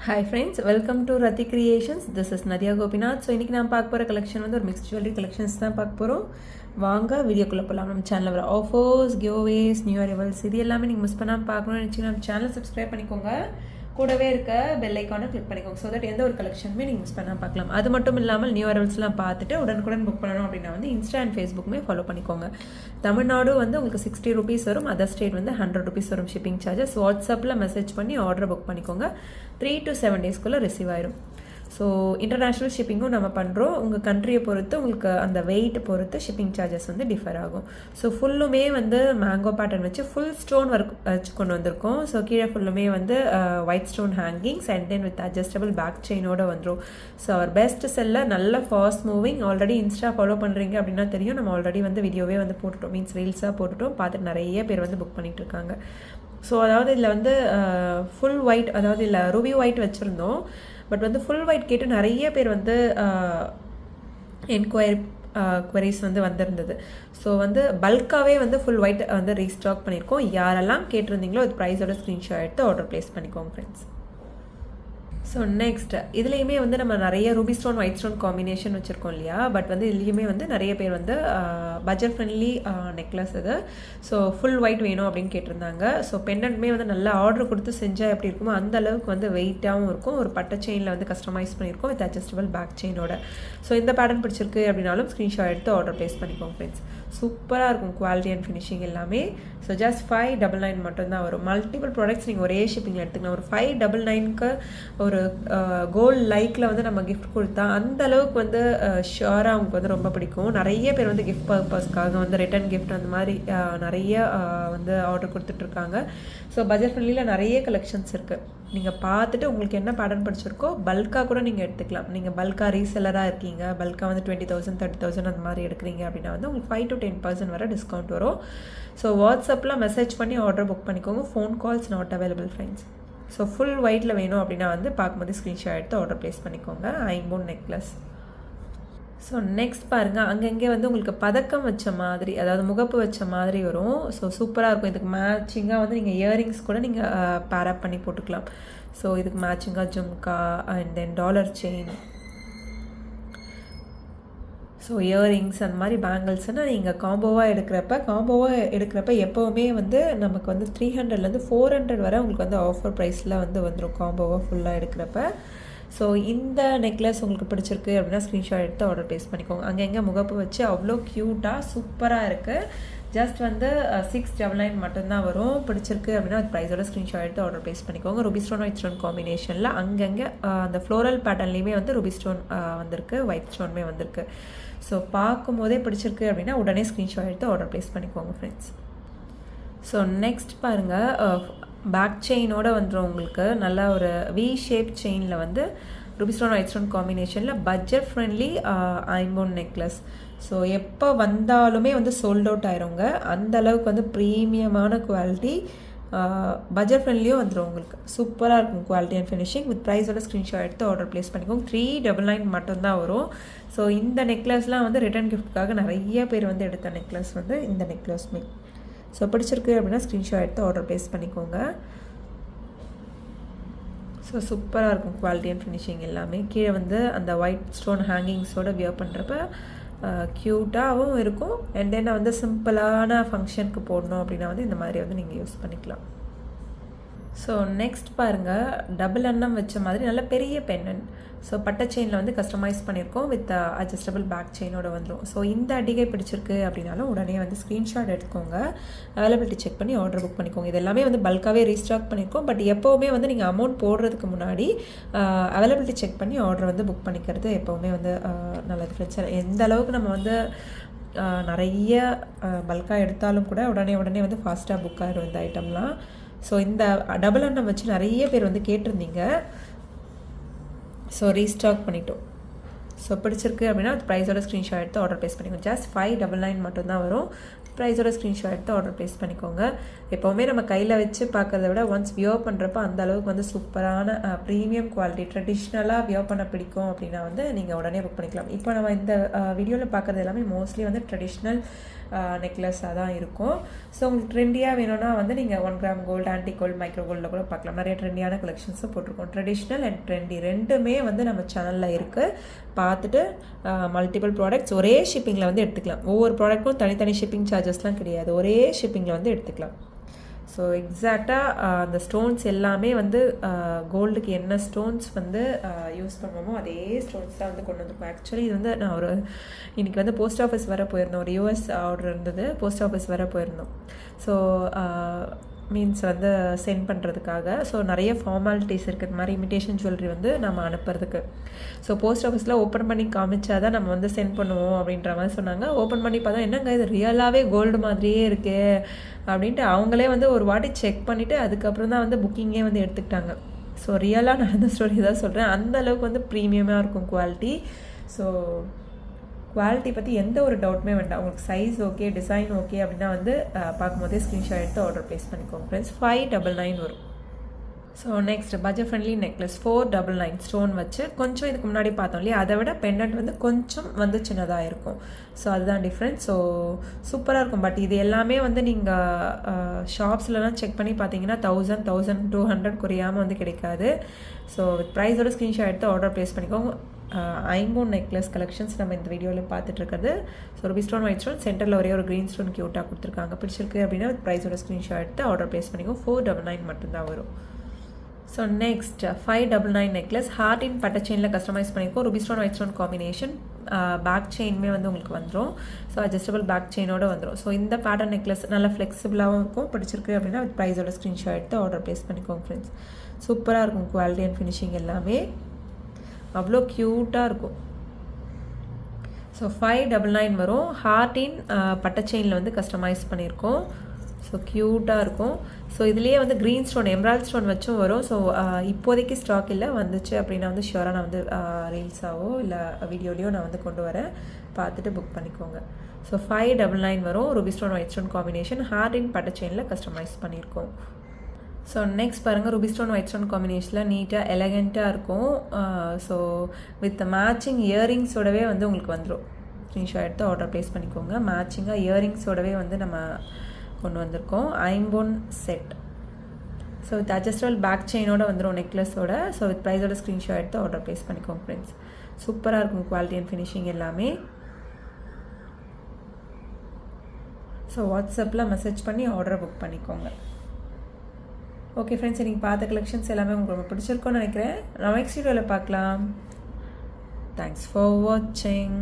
Hi friends, welcome to Rati Creations. This is Nadia Gopinath. So இன்னைக்கு நான் பார்க்க போற கலெக்ஷன் வந்து ஒரு மிக்ஸ்ட் ஜுவல்லரி கலெக்ஷன்ஸ் தான் பார்க்க போறோம். வாங்க வீடியோக்குள்ள போலாம். நம்ம சேனல்ல வர ஆஃபர்ஸ், கிவ்அவேஸ், நியூ அரைவல்ஸ் இது எல்லாமே நீங்க மிஸ் பண்ணாம பார்க்கணும்னு நினைச்சீங்கன்னா நம்ம சேனலை சப்ஸ்கிரைப் பண்ணிக்கோங்க. கூடவே இருக்க பெல் ஐகானை கிளிக் பண்ணிக்கோங்க. ஸோ தட் எந்த ஒரு கலெக்ஷனுமே நீங்கள் மிஸ் பண்ணாமல் பார்க்கலாம். அது மட்டும் இல்லாமல் நியூ அரைவல்ஸ்லாம் பார்த்துட்டு உடனுக்குடன் புக் பண்ணணும் அப்படின்னா வந்து இன்ஸ்டா அண்ட் ஃபேஸ்புக்குமே ஃபாலோ பண்ணிக்கோங்க. தமிழ்நாடு வந்து உங்களுக்கு 60 rupees வரும், அதர் ஸ்டேட் வந்து 100 rupees வரும் ஷிப்பிங் சார்ஜஸ். வாட்ஸ்அப்பில் மெசேஜ் பண்ணி ஆர்டரை புக் பண்ணிக்கோங்க. 3 to 7 daysக்குள்ளே ரிசீவ் ஆயிரும். ஸோ இன்டர்நேஷ்னல் ஷிப்பிங்கும் நம்ம பண்ணுறோம். உங்கள் கண்ட்ரியை பொறுத்து உங்களுக்கு அந்த வெயிட் பொறுத்து ஷிப்பிங் சார்ஜஸ் வந்து டிஃபர் ஆகும். ஸோ ஃபுல்லுமே வந்து மேங்கோ பேட்டர்ன் வச்சு ஃபுல் ஸ்டோன் ஒர்க் வச்சு கொண்டு வந்திருக்கோம். ஸோ கீழே ஃபுல்லுமே வந்து white stone hangings and then with adjustable back செயினோட வந்துடும். ஸோ அவர் பெஸ்ட் செல்லர், நல்ல fast moving. Already insta follow பண்ணுறீங்க அப்படின்னா தெரியும், நம்ம ஆல்ரெடி வந்து வீடியோவே வந்து போட்டுட்டோம், மீன்ஸ் ரீல்ஸாக போட்டுட்டோம். பார்த்துட்டு நிறைய பேர் வந்து புக் பண்ணிகிட்டு இருக்காங்க. ஸோ அதாவது இதில் வந்து ஃபுல் ஒயிட், அதாவது இல்லை ரூபி ஒயிட் வச்சுருந்தோம். பட் வந்து ஃபுல் ஒயிட் கேட்டு நிறைய பேர் வந்து குவரிஸ் வந்து வந்திருந்தது. ஸோ வந்து பல்காகவே வந்து ஃபுல் ஒயிட் வந்து ரீஸ்டாக் பண்ணியிருக்கோம். யாரெல்லாம் கேட்டிருந்தீங்களோ அது ப்ரைஸோட ஸ்க்ரீன்ஷாட் எடுத்து ஆர்டர் ப்ளேஸ் பண்ணிக்கோங்க ஃப்ரெண்ட்ஸ். ஸோ நெக்ஸ்ட் இதுலேயுமே வந்து நம்ம நிறைய Ruby stone white stone combination வச்சுருக்கோம் இல்லையா. பட் வந்து இதுலேயுமே வந்து நிறைய பேர் வந்து பட்ஜெட் ஃப்ரெண்ட்லி நெக்லஸ் இது. ஸோ ஃபுல் ஒயிட் வேணும் அப்படின்னு கேட்டிருந்தாங்க. ஸோ பெண்டன்ட்மே வந்து நல்லா ஆர்டர் கொடுத்து செஞ்சால் எப்படி இருக்குமோ அந்த அளவுக்கு வந்து வெயிட்டாகவும் இருக்கும். ஒரு பட்டை செயினில் வந்து கஸ்டமைஸ் பண்ணியிருக்கோம் வித் அட்ஜஸ்டபிள் பேக் செயினோட. ஸோ இந்த பேட்டர்ன் பிடிச்சிருக்கு அப்படின்னாலும் ஸ்க்ரீன்ஷாட் எடுத்து ஆர்டர் ப்ளேஸ் பண்ணிக்கோங்க ஃப்ரெண்ட்ஸ். சூப்பராக இருக்கும் குவாலிட்டி அண்ட் ஃபினிஷிங் எல்லாமே. ஸோ ஜஸ்ட் 599 மட்டும்தான் வரும். மல்டிபிள் ப்ராடக்ட்ஸ் நீங்கள் ஒரே ஷிப்பிங்கில் எடுத்துக்கலாம். ஒரு 599க்கு ஒரு கோல்டு லைக்கில் வந்து நம்ம கிஃப்ட் கொடுத்தா அந்த அளவுக்கு வந்து ஷியோராக அவங்களுக்கு வந்து ரொம்ப பிடிக்கும். நிறைய பேர் வந்து கிஃப்ட் பர்பஸ்க்காக வந்து ரிட்டன் கிஃப்ட் அந்த மாதிரி நிறைய வந்து ஆர்டர் கொடுத்துட்ருக்காங்க. ஸோ பட்ஜெட் ஃப்ரெண்ட்லியில் நிறைய கலெக்ஷன்ஸ் இருக்குது. நீங்கள் பார்த்துட்டு உங்களுக்கு என்ன பேட்டர்ன் படிச்சிருக்கோ பல்காக கூட நீங்கள் எடுத்துக்கலாம். நீங்கள் பல்காக ரீசெல்லராக இருக்கீங்க, பல்காக வந்து 20,000 30,000 அந்த மாதிரி எடுக்கிறீங்க அப்படின்னா வந்து உங்களுக்கு 5 to 10% வரை டிஸ்கவுண்ட் வரும். ஸோ வாட்ஸ்அப்பில் மெசேஜ் பண்ணி ஆர்டர் புக் பண்ணிக்கோங்க. Phone calls not available friends. So full ஒயிட்டில் வேணும் அப்படின்னா வந்து பார்க்கும்போது ஸ்க்ரீன்ஷாட் எடுத்து ஆர்டர் ப்ளேஸ் பண்ணிக்கோங்க. ஐம்பொன் நெக்லஸ். ஸோ நெக்ஸ்ட் பாருங்கள், அங்கங்கே வந்து உங்களுக்கு பதக்கம் வச்ச மாதிரி, அதாவது முகப்பு வச்ச மாதிரி வரும். ஸோ சூப்பராக இருக்கும். இதுக்கு மேட்சிங்காக வந்து நீங்கள் இயரிங்ஸ் கூட நீங்கள் பேரப் பண்ணி போட்டுக்கலாம். ஸோ இதுக்கு மேட்சிங்காக jhumka and then dollar chain, so earrings அந்த மாதிரி பேங்கிள்ஸ்னால் நீங்கள் காம்போவாக எடுக்கிறப்ப எப்போவுமே வந்து நமக்கு வந்து 300லேருந்து 400 வரை உங்களுக்கு வந்து ஆஃபர் ப்ரைஸில் வந்து வந்துடும் காம்போவாக ஃபுல்லாக எடுக்கிறப்ப. ஸோ இந்த நெக்லஸ் உங்களுக்கு பிடிச்சிருக்கு அப்படின்னா ஸ்க்ரீன்ஷாட் எடுத்து ஆர்டர் ப்ளேஸ் பண்ணிக்கோங்க. அங்கே முகப்பு வச்சு அவ்வளோ க்யூட்டாக சூப்பராக இருக்குது. ஜஸ்ட் வந்து 699 மட்டும்தான் வரும். பிடிச்சிருக்கு அப்படின்னா அது ப்ரைஸோட ஸ்க்ரீன்ஷாட் எடுத்து ஆர்டர் ப்ளேஸ் பண்ணிக்கோங்க. ரூபி ஸ்டோன் ஒயிட் ஸ்டோன் காம்பினேஷனில் அங்கங்கே அந்த ஃப்ளோரல் பேட்டர்ன்லேயுமே வந்து ரூபி ஸ்டோன் வந்திருக்கு, ஒயிட் ஸ்டோனுமே வந்திருக்கு. ஸோ பார்க்கும் போதே பிடிச்சிருக்கு அப்படின்னா உடனே ஸ்க்ரீன்ஷாட் எடுத்து ஆர்டர் ப்ளேஸ் பண்ணிக்கோங்க ஃப்ரெண்ட்ஸ். ஸோ நெக்ஸ்ட் பாருங்கள், பேக் செயினோட வந்துடும் உங்களுக்கு. நல்லா ஒரு வி ஷேப் செயினில் வந்து ரூபி ஸ்டோன் ஒயிட் ஸ்டோன் காம்பினேஷனில் பட்ஜெட் ஃப்ரெண்ட்லி ஐம்பொன் நெக்லஸ். ஸோ எப்போ வந்தாலுமே வந்து சோல்ட் அவுட் ஆயிருங்க. அந்த அளவுக்கு வந்து ப்ரீமியமான குவாலிட்டி, பட்ஜெட் ஃப்ரெண்ட்லியும் வந்துடும் உங்களுக்கு. சூப்பராக இருக்கும் குவாலிட்டி அண்ட் ஃபினிஷிங். வித் ப்ரைஸோட ஸ்க்ரீன்ஷாட் எடுத்து ஆர்டர் ப்ளேஸ் பண்ணிக்கோங்க. 399 மட்டும்தான் வரும். ஸோ இந்த நெக்லஸ்லாம் வந்து ரிட்டன் கிஃப்ட்டுக்காக நிறைய பேர் வந்து எடுத்த நெக்லஸ் வந்து இந்த நெக்லஸ்மே. ஸோ பிடிச்சிருக்கு அப்படின்னா ஸ்க்ரீன்ஷாட் எடுத்து ஆர்டர் ப்ளேஸ் பண்ணிக்கோங்க. ஸோ சூப்பராக இருக்கும் குவாலிட்டி அண்ட் ஃபினிஷிங் எல்லாமே. கீழே வந்து அந்த ஒயிட் ஸ்டோன் ஹேங்கிங்ஸோடு வியர் பண்ணுறப்ப க்யூட்டாகவும் இருக்கும். அண்ட் தென் வந்து சிம்பிளான ஃபங்க்ஷனுக்கு போடணும் அப்படின்னா வந்து இந்த மாதிரி வந்து நீங்கள் யூஸ் பண்ணிக்கலாம். ஸோ நெக்ஸ்ட் பாருங்கள், டபுள் அன்னம் வச்ச மாதிரி நல்ல பெரிய பெண்டன்ட். ஸோ பட்டை செயினில் வந்து கஸ்டமைஸ் பண்ணியிருக்கோம் வித் அட்ஜஸ்டபிள் பேக் செயினோட வந்துடும். ஸோ இந்த அடிகை பிடிச்சிருக்கு அப்படின்னாலும் உடனே வந்து ஸ்க்ரீன்ஷாட் எடுத்துக்கோங்க. அவைலபிலிட்டி செக் பண்ணி ஆர்டர் புக் பண்ணிக்கோங்க. இது எல்லாமே வந்து பல்காகவே ரீஸ்டாக் பண்ணியிருக்கோம். பட் எப்போவுமே வந்து நீங்கள் அமௌண்ட் போடுறதுக்கு முன்னாடி அவைலபிலிட்டி செக் பண்ணி ஆர்டர் வந்து புக் பண்ணிக்கிறது எப்போவுமே வந்து நல்லது ஃப்ரெண்ட்ஸ். எந்த அளவுக்கு நம்ம வந்து நிறைய பல்காக எடுத்தாலும் கூட உடனே வந்து ஃபாஸ்ட்டாக புக் ஆகிடும் இந்த ஐட்டம்லாம். ஸோ இந்த டபுள் அன்னம் வச்சு நிறைய பேர் வந்து கேட்டிருந்தீங்க. ஸோ ரீஸ்டாக் பண்ணிட்டோம். ஸோ பிடிச்சிருக்கு அப்படின்னா அது ப்ரைஸோட ஸ்க்ரீன்ஷாட் எடுத்து ஆர்டர் ப்ளேஸ் பண்ணிக்கோங்க. ஜஸ்ட் 599 மட்டும்தான் வரும். ப்ரைஸோட ஸ்க்ரீன்ஷாட் எடுத்து ஆர்டர் ப்ளேஸ் பண்ணிக்கோங்க. எப்போவுமே நம்ம கையில் வச்சு பார்க்கறத விட ஒன்ஸ் வியர் பண்ணுறப்ப அந்த அளவுக்கு வந்து சூப்பரான ப்ரீமியம் குவாலிட்டி ட்ரெடிஷ்னலாக வியர் பண்ண பிடிக்கும் அப்படின்னா வந்து நீங்கள் உடனே புக் பண்ணிக்கலாம். இப்போ நம்ம இந்த வீடியோவில் பார்க்குறது எல்லாமே மோஸ்ட்லி வந்து ட்ரெடிஷ்னல் நெக்லஸாக தான் இருக்கும். ஸோ உங்களுக்கு ட்ரெண்டியாக வேணும்னா வந்து நீங்கள் 1 கிராம் கோல்டு, ஆன்டி கோல்டு, மைக்ரோ கோல்டில் கூட பார்க்கலாம். நிறைய ட்ரெண்டியான கலெக்ஷன்ஸும் போட்டிருக்கோம். ட்ரெடிஷ்னல் அண்ட் ட்ரெண்டி ரெண்டுமே வந்து நம்ம சேனலில் இருக்குது. பார்த்துட்டு மல்டிபிள் ப்ராடக்ட்ஸ் ஒரே ஷிப்பிங்கில் வந்து எடுத்துக்கலாம். ஒவ்வொரு ப்ராடக்ட்டும் தனித்தனி ஷிப்பிங் சார்ஜஸ்லாம் கிடையாது, ஒரே ஷிப்பிங்கில் வந்து எடுத்துக்கலாம். ஸோ எக்ஸாக்டாக அந்த ஸ்டோன்ஸ் எல்லாமே வந்து கோல்டுக்கு என்ன ஸ்டோன்ஸ் வந்து யூஸ் பண்ணுவோமோ அதே ஸ்டோன்ஸ் தான் வந்து கொண்டு வந்திருக்கோம். ஆக்சுவலி இது வந்து நான் இன்றைக்கி வந்து போஸ்ட் ஆஃபீஸ் வர போயிருந்தோம். ஒரு US ஆர்டர் இருந்தது, போஸ்ட் ஆஃபீஸ் வர போயிருந்தோம். ஸோ மீன்ஸ் வந்து சென்ட் பண்ணுறதுக்காக. ஸோ நிறைய ஃபார்மாலிட்டிஸ் இருக்கிற மாதிரி இமிட்டேஷன் ஜுவல்லரி வந்து நம்ம அனுப்புறதுக்கு. ஸோ போஸ்ட் ஆஃபீஸில் ஓப்பன் பண்ணி காமிச்சா தான் நம்ம வந்து சென்ட் பண்ணுவோம் அப்படின்ற மாதிரி சொன்னாங்க. ஓப்பன் பண்ணி பார்த்தா என்னங்க இது ரியலாகவே கோல்டு மாதிரியே இருக்கே அப்படின்ட்டு அவங்களே வந்து ஒரு வாட்டி செக் பண்ணிவிட்டு அதுக்கப்புறம் தான் வந்து புக்கிங்கே வந்து எடுத்துக்கிட்டாங்க. ஸோ ரியலாக நடந்த ஸ்டோரி தான் சொல்கிறேன். அந்த அளவுக்கு வந்து ப்ரீமியமாக இருக்கும் குவாலிட்டி. ஸோ குவாலிட்டி பற்றி எந்த ஒரு டவுட்டுமே வேண்டாம். உங்களுக்கு சைஸ் ஓகே, டிசைன் ஓகே அப்படின்னா வந்து பார்க்கும்போதே ஸ்க்ரீன்ஷாட் எடுத்து ஆர்டர் ப்ளேஸ் பண்ணிக்கோங்க ஃப்ரெண்ட்ஸ். 599 வரும். So next budget friendly necklace 499 stone வச்சு. கொஞ்சம் இதுக்கு முன்னாடி பார்த்தோம் இல்லையா, அதை விட பெண்டன்ட் வந்து கொஞ்சம் வந்து சின்னதாக இருக்கும். ஸோ அதுதான் டிஃப்ரெண்ட். ஸோ சூப்பராக இருக்கும். பட் இது எல்லாமே வந்து நீங்கள் ஷாப்ஸ்லலாம் செக் பண்ணி பார்த்தீங்கன்னா 1200 குறையாமல் வந்து கிடைக்காது. ஸோ வித் ப்ரைஸோட ஸ்க்ரீன்ஷாட் எடுத்து ஆர்டர் ப்ளேஸ் பண்ணிக்கோங்க. ஐம்பூன் நெக்லஸ் கலெக்ஷன்ஸ் நம்ம இந்த வீடியோவில் பார்த்துட்ருக்கிறது. So ruby stone, white stone, சென்டரில் ஒரே ஒரு க்ரீன் ஸ்டோன் க்யூட்டாக கொடுத்துருக்காங்க. பிடிச்சிருக்கு அப்படின்னா ப்ரைஸோட ஸ்க்ரீன்ஷாட் எடுத்து ஆர்டர் ப்ளேஸ் பண்ணிக்கோ. 499 மட்டும்தான் வரும். ஸோ நெக்ஸ்ட் 599 நெக்லஸ் ஹார்ட் இன் பட்டை செயினில் கஸ்டமைஸ் பண்ணியிருக்கோம். Ruby stone, white stone combination. Back செயினுமே வந்து உங்களுக்கு வந்துடும். ஸோ அட்ஜஸ்டபிள் பேக் செயினோட வந்துடும். ஸோ இந்த பேட்டர்ன் நெக்லஸ் நல்லா ஃப்ளெக்சிபிளாகவும் இருக்கும். பிடிச்சிருக்கு அப்படின்னா ப்ரைஸோட ஸ்க்ரீன்ஷாட் எடுத்து ஆர்டர் ப்ளேஸ் பண்ணிக்கோங்க ஃப்ரெண்ட்ஸ். சூப்பராக இருக்கும் குவாலிட்டி அண்ட் ஃபினிஷிங் எல்லாமே அவ்வளோ க்யூட்டாக இருக்கும். ஸோ 599 வரும். ஹார்டின் பட்டை செயினில் வந்து கஸ்டமைஸ் பண்ணியிருக்கோம். ஸோ க்யூட்டாக இருக்கும். ஸோ இதுலேயே வந்து க்ரீன் ஸ்டோன், எம்ராய்ட் ஸ்டோன் வச்சும் வரும். ஸோ இப்போதைக்கு ஸ்டாக் இல்லை, வந்துச்சு அப்படின்னா வந்து ஷியோராக நான் வந்து ரீல்ஸாவோ இல்லை வீடியோலையோ நான் வந்து கொண்டு வரேன். பார்த்துட்டு புக் பண்ணிக்கோங்க. ஸோ 599 வரும். Ruby stone, white stone combination heart பட்டை செயினில் கஸ்டமைஸ் பண்ணியிருக்கோம். ஸோ நெக்ஸ்ட் பாருங்கள், ரூபி ஸ்டோன், ஒயிட் ஸ்டோன் காம்பினேஷனில் நீட்டாக எலகண்ட்டாக இருக்கும். ஸோ வித் மேட்சிங் இயரிங்ஸோடவே வந்து உங்களுக்கு வந்துடும். ஸ்க்ரீன்ஷாட் எடுத்து ஆர்டர் ப்ளேஸ் பண்ணிக்கோங்க. மேட்சிங்காக இயரிங்ஸோடவே வந்து நம்ம கொண்டு வந்திருக்கோம். ஐம்பொன் set. So with adjustable back செயினோட வந்துடும் நெக்லஸோட. ஸோ வித் ப்ரைஸோட ஸ்க்ரீன்ஷாட் எடுத்து ஆர்டர் ப்ளேஸ் பண்ணிக்கோங்க ஃப்ரெண்ட்ஸ். சூப்பராக இருக்கும் குவாலிட்டி அண்ட் ஃபினிஷிங் எல்லாமே. ஸோ வாட்ஸ்அப்பில் மெசேஜ் பண்ணி ஆர்டரை புக் பண்ணிக்கோங்க. ஓகே ஃப்ரெண்ட்ஸ், நீங்கள் பார்த்த கலெக்ஷன்ஸ் எல்லாமே உங்களுக்கு ரொம்ப பிடிச்சிருக்கோன்னு நினைக்கிறேன். நான் நெக்ஸ்ட் வீடியோவில் பார்க்கலாம். தேங்க்ஸ் ஃபார் வாட்சிங்.